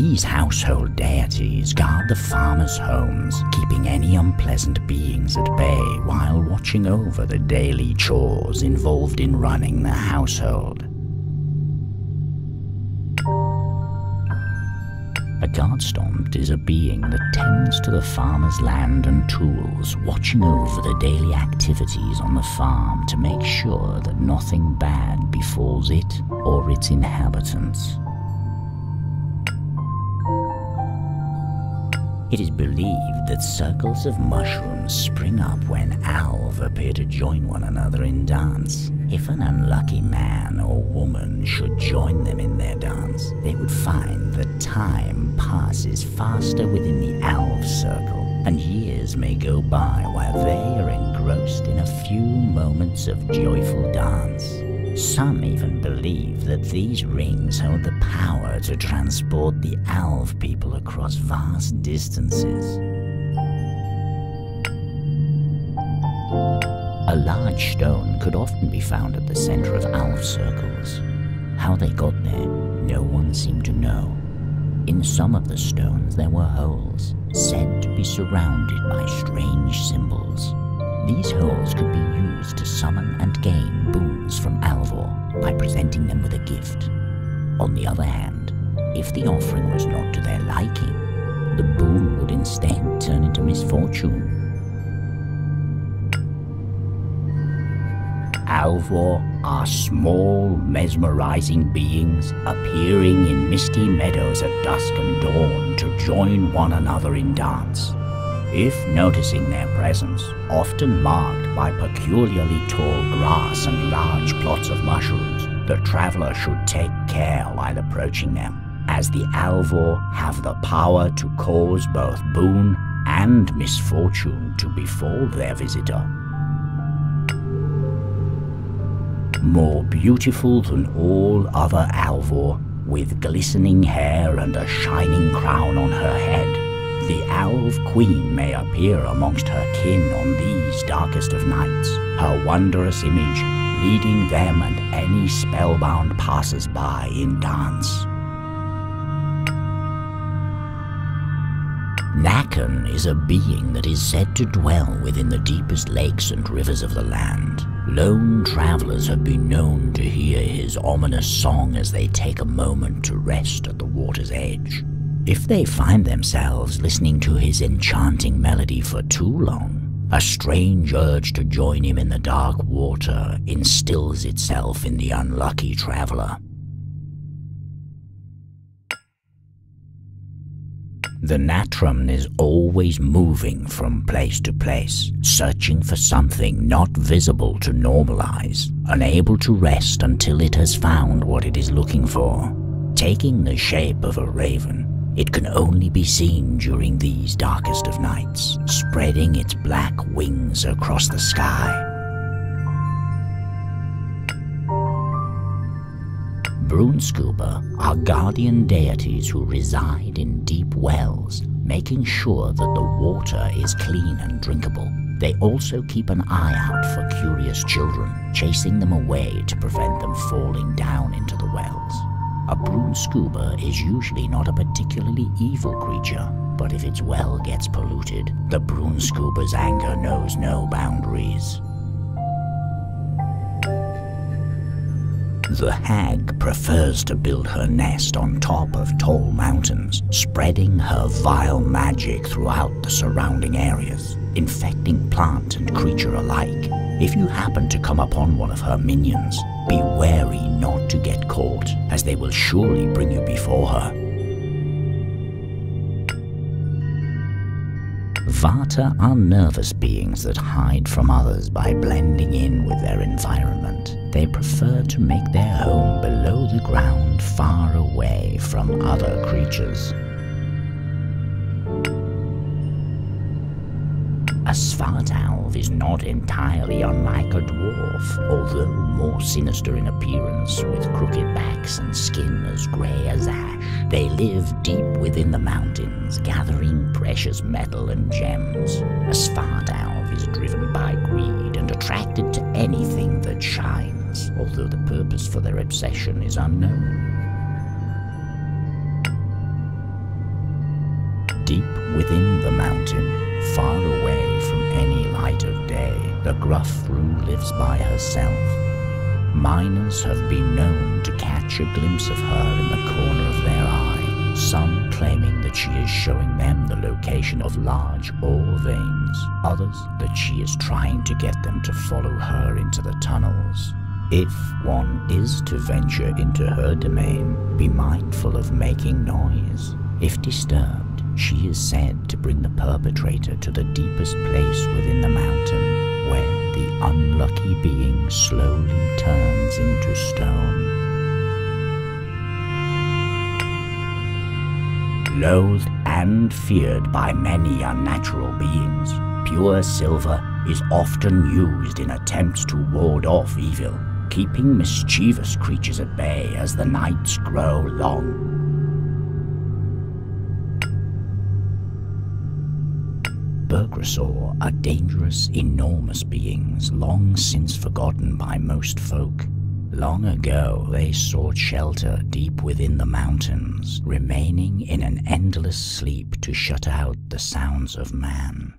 These household deities guard the farmers' homes, keeping any unpleasant beings at bay while watching over the daily chores involved in running the household. A guardstompt is a being that tends to the farmer's land and tools, watching over the daily activities on the farm to make sure that nothing bad befalls it or its inhabitants. It is believed that circles of mushrooms spring up when alv appear to join one another in dance. If an unlucky man or woman should join them in their dance, they would find that time passes faster within the alv circle, and years may go by while they are engrossed in a few moments of joyful dance. Some even believe that these rings hold the power to transport the alv people across vast distances. A large stone could often be found at the center of alv circles. How they got there, no one seemed to know. In some of the stones there were holes, said to be surrounded by strange symbols. These holes could be used to summon and gain boons from Alvor by presenting them with a gift. On the other hand, if the offering was not to their liking, the boon would instead turn into misfortune. Alvor are small, mesmerizing beings appearing in misty meadows at dusk and dawn to join one another in dance. If noticing their presence, often marked by peculiarly tall grass and large plots of mushrooms, the traveler should take care while approaching them, as the Alvor have the power to cause both boon and misfortune to befall their visitor. More beautiful than all other Alvor, with glistening hair and a shining crown on her head, the Alv Queen may appear amongst her kin on these darkest of nights, her wondrous image leading them and any spellbound passers-by in dance. Nakan is a being that is said to dwell within the deepest lakes and rivers of the land. Lone travelers have been known to hear his ominous song as they take a moment to rest at the water's edge. If they find themselves listening to his enchanting melody for too long, a strange urge to join him in the dark water instills itself in the unlucky traveler. The Natrum is always moving from place to place, searching for something not visible to normalize, unable to rest until it has found what it is looking for. Taking the shape of a raven, it can only be seen during these darkest of nights, spreading its black wings across the sky. Brunskuba are guardian deities who reside in deep wells, making sure that the water is clean and drinkable. They also keep an eye out for curious children, chasing them away to prevent them falling down into the wells. A Brunskuba is usually not a particularly evil creature, but if its well gets polluted, the Brunskuba's anger knows no boundaries. The hag prefers to build her nest on top of tall mountains, spreading her vile magic throughout the surrounding areas, infecting plant and creature alike. If you happen to come upon one of her minions, be wary not to get caught, as they will surely bring you before her. Vata are nervous beings that hide from others by blending in with their environment. They prefer to make their home below the ground, far away from other creatures. A Svartalv is not entirely unlike a dwarf, although more sinister in appearance, with crooked backs and skin as grey as ash. They live deep within the mountains, gathering precious metal and gems. A Svartalv is driven by greed and attracted to anything that shines, although the purpose for their obsession is unknown. Deep within the mountain, far away from any light of day, the gruff Roo lives by herself. Miners have been known to catch a glimpse of her in the corner of their eye, some claiming that she is showing them the location of large ore veins, others that she is trying to get them to follow her into the tunnels. If one is to venture into her domain, be mindful of making noise. If disturbed, she is said to bring the perpetrator to the deepest place within the mountain, where the unlucky being slowly turns into stone. Loathed and feared by many unnatural beings, pure silver is often used in attempts to ward off evil, keeping mischievous creatures at bay as the nights grow long. Burgrasaur are dangerous, enormous beings long since forgotten by most folk. Long ago, they sought shelter deep within the mountains, remaining in an endless sleep to shut out the sounds of man.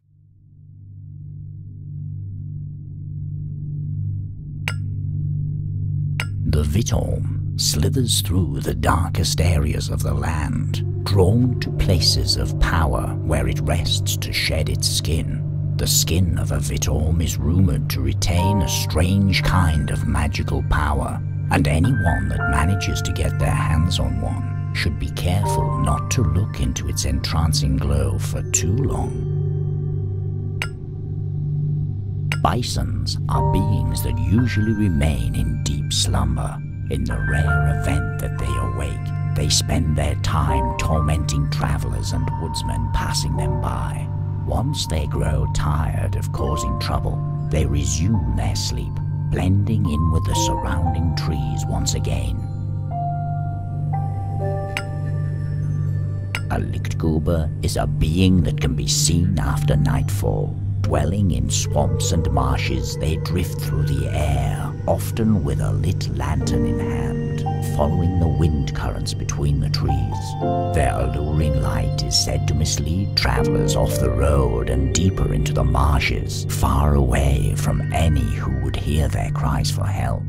The Vittorm slithers through the darkest areas of the land, drawn to places of power where it rests to shed its skin. The skin of a Vittorm is rumored to retain a strange kind of magical power, and anyone that manages to get their hands on one should be careful not to look into its entrancing glow for too long. Bisons are beings that usually remain in deep slumber. In the rare event that they awake, they spend their time tormenting travelers and woodsmen passing them by. Once they grow tired of causing trouble, they resume their sleep, blending in with the surrounding trees once again. A Lichtgruber is a being that can be seen after nightfall. Dwelling in swamps and marshes, they drift through the air, often with a lit lantern in hand, following the wind currents between the trees. Their alluring light is said to mislead travelers off the road and deeper into the marshes, far away from any who would hear their cries for help.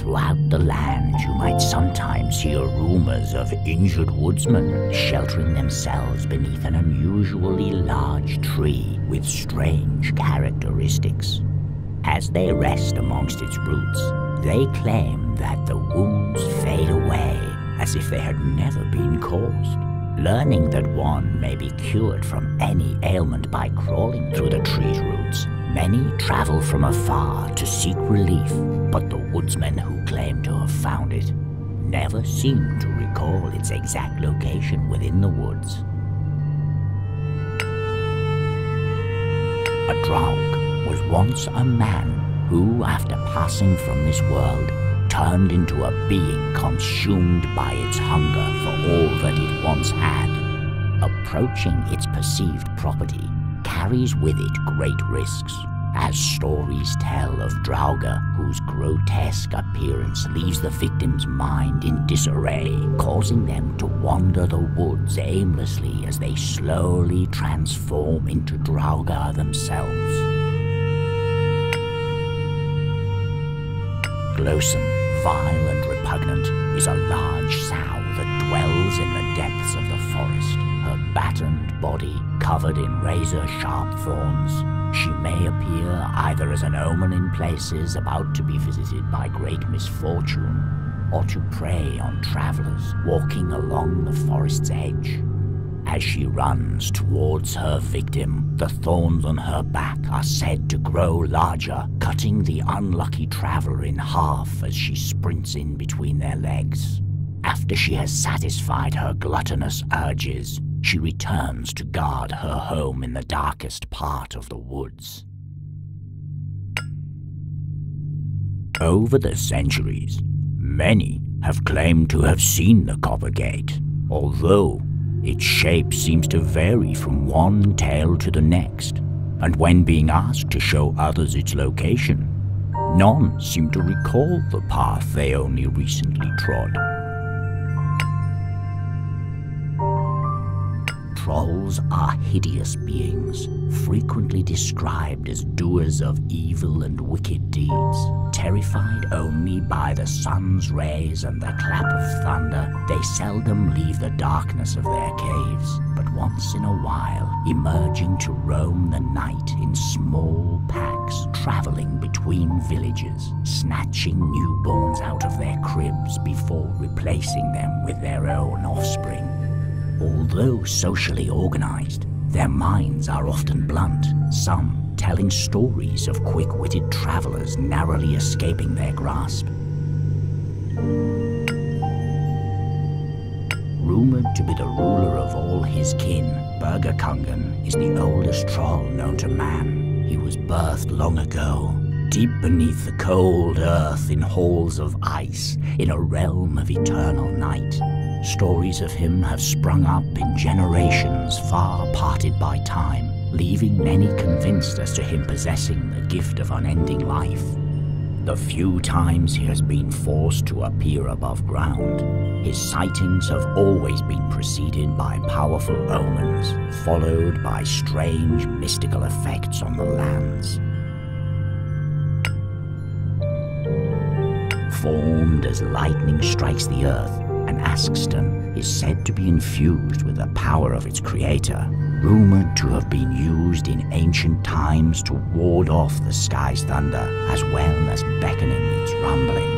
Throughout the land, you might sometimes hear rumors of injured woodsmen sheltering themselves beneath an unusually large tree with strange characteristics. As they rest amongst its roots, they claim that the wounds fade away as if they had never been caused. Learning that one may be cured from any ailment by crawling through the tree's roots, many travel from afar to seek relief, but the woodsmen who claim to have found it never seem to recall its exact location within the woods. A Draug was once a man who, after passing from this world, turned into a being consumed by its hunger for all that it once had. Approaching its perceived property carries with it great risks, as stories tell of Draugr whose grotesque appearance leaves the victim's mind in disarray, causing them to wander the woods aimlessly as they slowly transform into Draugr themselves. Glowsome, vile and repugnant, is a large sow that dwells in the depths of the forest, her battened body covered in razor-sharp thorns. She may appear either as an omen in places about to be visited by great misfortune, or to prey on travelers walking along the forest's edge. As she runs towards her victim, the thorns on her back are said to grow larger, cutting the unlucky traveler in half as she sprints in between their legs. After she has satisfied her gluttonous urges, she returns to guard her home in the darkest part of the woods. Over the centuries, many have claimed to have seen the Copper Gate, although its shape seems to vary from one tale to the next, and when being asked to show others its location, none seem to recall the path they only recently trod. Trolls are hideous beings, frequently described as doers of evil and wicked deeds. Terrified only by the sun's rays and the clap of thunder, they seldom leave the darkness of their caves, but once in a while, emerging to roam the night in small packs, traveling between villages, snatching newborns out of their cribs before replacing them with their own offspring. Although socially organized, their minds are often blunt, some telling stories of quick-witted travelers narrowly escaping their grasp. Rumored to be the ruler of all his kin, Bergerkungen is the oldest troll known to man. He was birthed long ago, deep beneath the cold earth in halls of ice, in a realm of eternal night. Stories of him have sprung up in generations far parted by time, leaving many convinced as to him possessing the gift of unending life. The few times he has been forced to appear above ground, his sightings have always been preceded by powerful omens, followed by strange mystical effects on the lands. Formed as lightning strikes the earth, an Askstone is said to be infused with the power of its creator, rumored to have been used in ancient times to ward off the sky's thunder, as well as beckoning its rumbling.